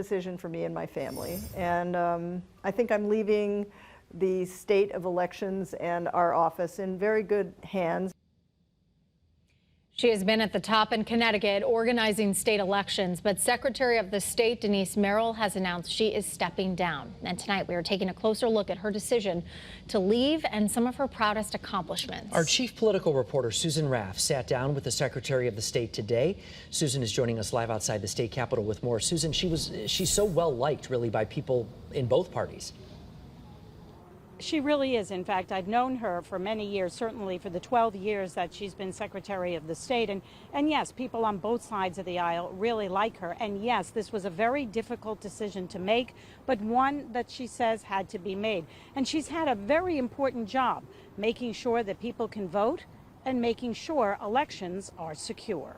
Decision for me and my family, and I think I'm leaving the state of elections and our office in very good hands. She has been at the top in Connecticut organizing state elections, but Secretary of the State Denise Merrill has announced she is stepping down. And tonight we are taking a closer look at her decision to leave and some of her proudest accomplishments. Our chief political reporter Susan Raff sat down with the Secretary of the State today. Susan is joining us live outside the state capitol with more. Susan, she's so well liked really by people in both parties. She really is. In fact, I've known her for many years, certainly for the 12 years that she's been Secretary of the State. And yes, people on both sides of the aisle really like her. And yes, this was a very difficult decision to make, but one that she says had to be made. And she's had a very important job, making sure that people can vote and making sure elections are secure.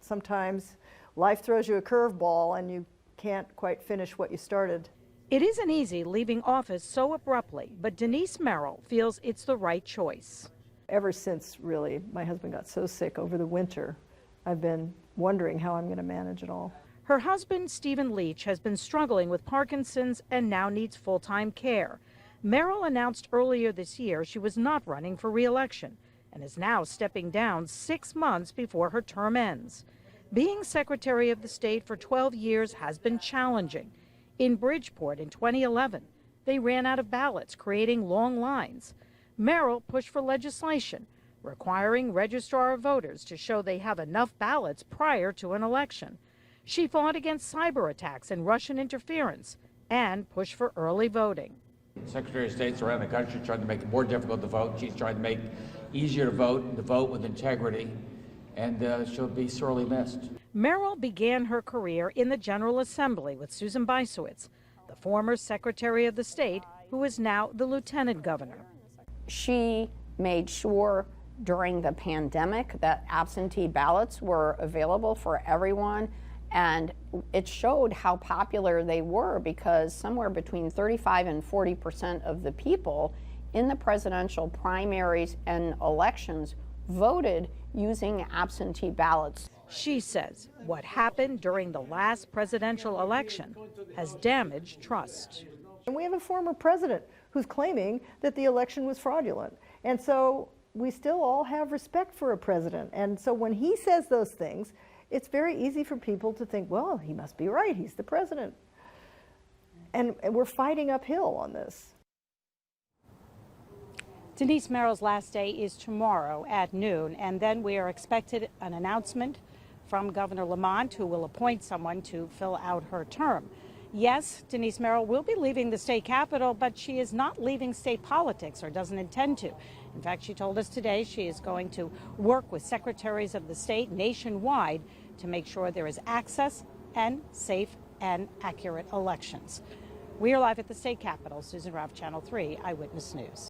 Sometimes life throws you a curveball and you can't quite finish what you started. It isn't easy leaving office so abruptly, but Denise Merrill feels it's the right choice. Ever since, really, my husband got so sick over the winter, I've been wondering how I'm going to manage it all. Her husband, Stephen Leach, has been struggling with Parkinson's and now needs full-time care. Merrill announced earlier this year she was not running for re-election and is now stepping down 6 months before her term ends. Being Secretary of the State for 12 years has been challenging. In Bridgeport in 2011, they ran out of ballots, creating long lines. Merrill pushed for legislation requiring registrar of voters to show they have enough ballots prior to an election. She fought against cyber attacks and Russian interference and pushed for early voting. Secretary of State's around the country trying to make it more difficult to vote. She's trying to make it easier to vote with integrity, and she'll be sorely missed. Merrill began her career in the General Assembly with Susan Bysiewicz, the former Secretary of the State, who is now the Lieutenant Governor. She made sure during the pandemic that absentee ballots were available for everyone, and it showed how popular they were because somewhere between 35% and 40% of the people in the presidential primaries and elections voted using absentee ballots. She says what happened during the last presidential election has damaged trust. And we have a former president who's claiming that the election was fraudulent. And so we still all have respect for a president. And so when he says those things, it's very easy for people to think, well, he must be right, he's the president. And we're fighting uphill on this. Denise Merrill's last day is tomorrow at noon, and then we are expected an announcement from Governor Lamont, who will appoint someone to fill out her term. Yes, Denise Merrill will be leaving the state capitol, but she is not leaving state politics or doesn't intend to. In fact, she told us today she is going to work with secretaries of the state nationwide to make sure there is access and safe and accurate elections. We are live at the state capitol. Susan Raff, Channel 3 Eyewitness News.